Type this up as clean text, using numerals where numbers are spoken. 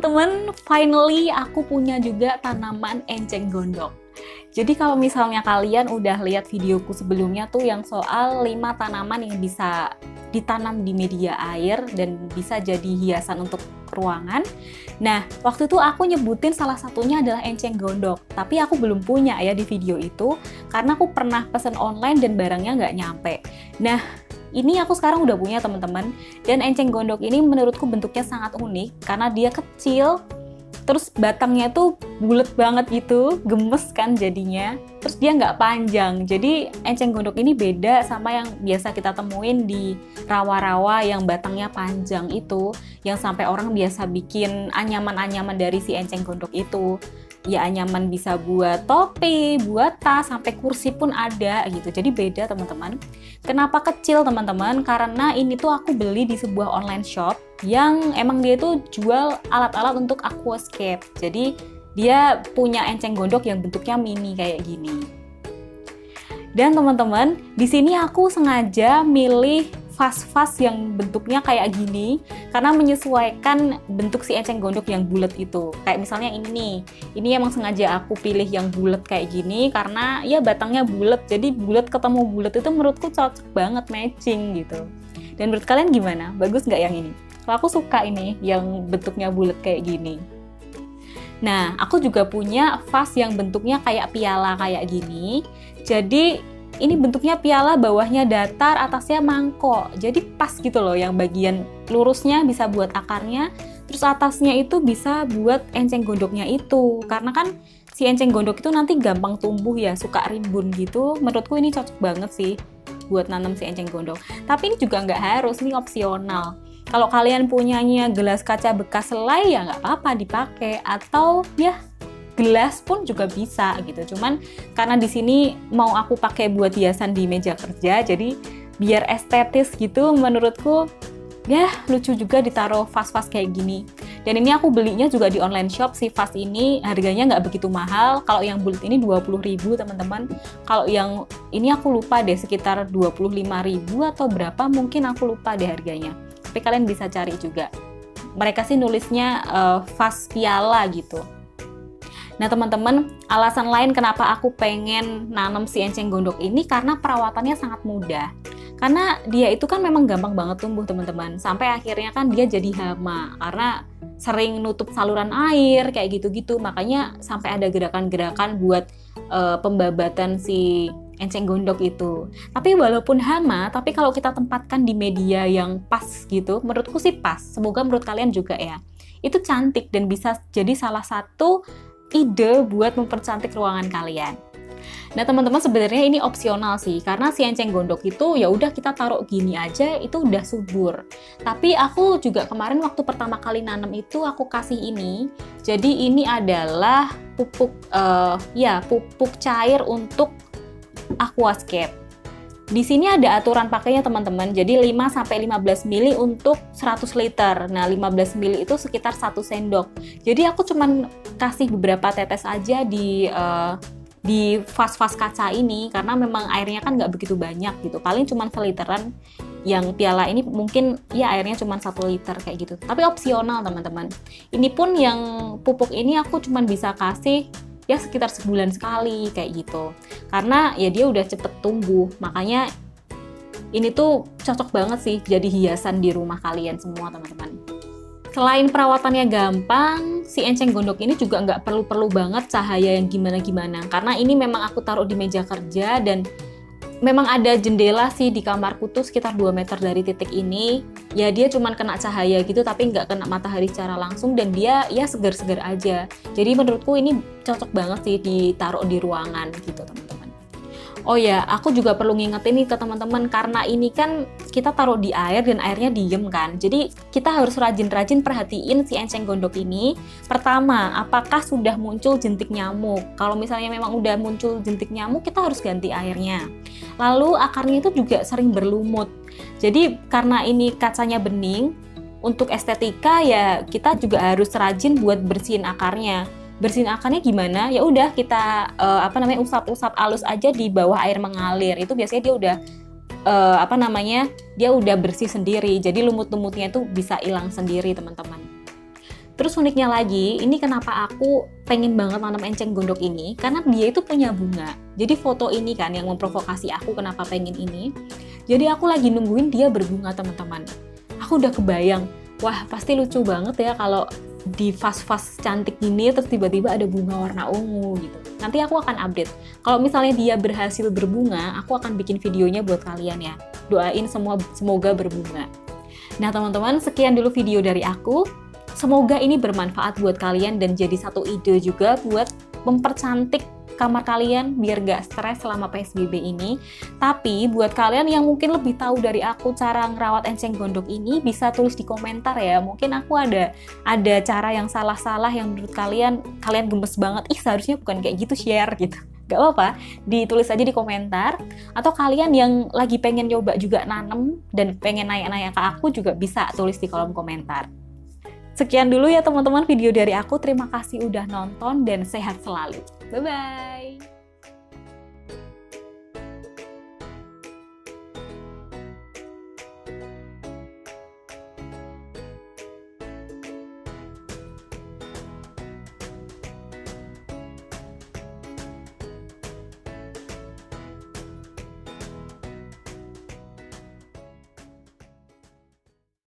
teman-teman, finally aku punya juga tanaman enceng gondok. Jadi kalau misalnya kalian udah lihat videoku sebelumnya tuh yang soal 5 tanaman yang bisa ditanam di media air dan bisa jadi hiasan untuk ruangan. Nah, waktu itu aku nyebutin salah satunya adalah enceng gondok. Tapi aku belum punya ya di video itu, karena aku pernah pesen online dan barangnya nggak nyampe. Nah, ini aku sekarang udah punya teman-teman. Dan enceng gondok ini menurutku bentuknya sangat unik, karena dia kecil, terus batangnya tuh bulet banget gitu, gemes kan jadinya. Terus dia nggak panjang, jadi enceng gondok ini beda sama yang biasa kita temuin di rawa-rawa yang batangnya panjang itu, yang sampai orang biasa bikin anyaman-anyaman dari si enceng gondok itu. Ya anyaman bisa buat topi, buat tas, sampai kursi pun ada gitu. Jadi beda teman-teman. Kenapa kecil teman-teman? Karena ini tuh aku beli di sebuah online shop yang emang dia tuh jual alat-alat untuk aquascape. Jadi dia punya enceng gondok yang bentuknya mini kayak gini. Dan teman-teman, di sini aku sengaja milih vas-vas yang bentuknya kayak gini karena menyesuaikan bentuk si enceng gondok yang bulat itu. Kayak misalnya ini nih, ini emang sengaja aku pilih yang bulat kayak gini karena ya batangnya bulat, jadi bulat ketemu bulat itu menurutku cocok banget, matching gitu. Dan menurut kalian gimana? Bagus nggak yang ini? Kalau aku suka ini yang bentuknya bulat kayak gini. Nah, aku juga punya vas yang bentuknya kayak piala kayak gini. Jadi ini bentuknya piala, bawahnya datar, atasnya mangkok. Jadi pas gitu loh, yang bagian lurusnya bisa buat akarnya, terus atasnya itu bisa buat enceng gondoknya itu. Karena kan si enceng gondok itu nanti gampang tumbuh ya, suka rimbun gitu. Menurutku ini cocok banget sih buat nanam si enceng gondok. Tapi ini juga nggak harus, ini opsional. Kalau kalian punyanya gelas kaca bekas selai ya nggak apa-apa dipakai, atau ya gelas pun juga bisa gitu. Cuman karena di sini mau aku pakai buat hiasan di meja kerja, jadi biar estetis gitu menurutku ya lucu juga ditaruh vas-vas kayak gini. Dan ini aku belinya juga di online shop. Si vas ini harganya nggak begitu mahal. Kalau yang bulat ini 20.000 teman-teman. Kalau yang ini aku lupa deh, sekitar 25.000 atau berapa, mungkin aku lupa deh harganya. Tapi kalian bisa cari juga. Mereka sih nulisnya vas piala gitu. Nah teman-teman, alasan lain kenapa aku pengen nanam si enceng gondok ini karena perawatannya sangat mudah. Karena dia itu kan memang gampang banget tumbuh teman-teman. Sampai akhirnya kan dia jadi hama karena sering nutup saluran air kayak gitu-gitu. Makanya sampai ada gerakan-gerakan buat pembabatan si enceng gondok itu. Tapi walaupun hama, tapi kalau kita tempatkan di media yang pas gitu, menurutku sih pas. Semoga menurut kalian juga ya. Itu cantik dan bisa jadi salah satu ide buat mempercantik ruangan kalian. Nah teman-teman, sebenarnya ini opsional sih, karena si enceng gondok itu ya udah kita taruh gini aja itu udah subur. Tapi aku juga kemarin waktu pertama kali nanam itu aku kasih ini. Jadi ini adalah pupuk pupuk cair untuk aquascape. Di sini ada aturan pakainya teman-teman, jadi 5-15 ml untuk 100 liter. Nah 15 ml itu sekitar 1 sendok. Jadi aku cuman kasih beberapa tetes aja di vas-vas kaca ini, karena memang airnya kan nggak begitu banyak gitu. Paling cuman seliteran. Yang piala ini mungkin ya airnya cuma 1 liter kayak gitu. Tapi opsional teman-teman. Ini pun yang pupuk ini aku cuman bisa kasih ya sekitar sebulan sekali kayak gitu, karena ya dia udah cepet tumbuh. Makanya ini tuh cocok banget sih jadi hiasan di rumah kalian semua teman-teman. Selain perawatannya gampang, si enceng gondok ini juga nggak perlu banget cahaya yang gimana-gimana, karena ini memang aku taruh di meja kerja dan memang ada jendela sih di kamarku tuh sekitar 2 meter dari titik ini. Ya dia cuman kena cahaya gitu tapi nggak kena matahari secara langsung, dan dia ya segar-segar aja. Jadi menurutku ini cocok banget sih ditaruh di ruangan gitu teman-teman. Oh ya, aku juga perlu ngingetin nih ke teman-teman, karena ini kan kita taruh di air dan airnya diem kan. Jadi kita harus rajin-rajin perhatiin si enceng gondok ini. Pertama, apakah sudah muncul jentik nyamuk? Kalau misalnya memang udah muncul jentik nyamuk, kita harus ganti airnya. Lalu akarnya itu juga sering berlumut. Jadi karena ini kacanya bening, untuk estetika ya kita juga harus rajin buat bersihin akarnya. Bersihin akarnya gimana? Ya udah kita usap-usap halus aja di bawah air mengalir. Itu biasanya dia udah dia udah bersih sendiri. Jadi lumut-lumutnya itu bisa hilang sendiri teman-teman. Terus uniknya lagi, ini kenapa aku pengen banget nanam enceng gondok ini, karena dia itu punya bunga. Jadi foto ini kan yang memprovokasi aku kenapa pengen ini. Jadi aku lagi nungguin dia berbunga, teman-teman. Aku udah kebayang, wah pasti lucu banget ya kalau di vas-vas cantik gini terus tiba-tiba ada bunga warna ungu gitu. Nanti aku akan update. Kalau misalnya dia berhasil berbunga, aku akan bikin videonya buat kalian ya. Doain semoga berbunga. Nah teman-teman, sekian dulu video dari aku. Semoga ini bermanfaat buat kalian dan jadi satu ide juga buat mempercantik kamar kalian biar gak stres selama PSBB ini. Tapi buat kalian yang mungkin lebih tahu dari aku cara ngerawat enceng gondok ini, bisa tulis di komentar ya. Mungkin aku ada cara yang salah-salah yang menurut kalian gemes banget. Ih seharusnya bukan kayak gitu, share gitu. Gak apa-apa, ditulis aja di komentar. Atau kalian yang lagi pengen coba juga nanem dan pengen nanya-nanya ke aku juga bisa tulis di kolom komentar. Sekian dulu ya teman-teman video dari aku. Terima kasih udah nonton dan sehat selalu. Bye-bye.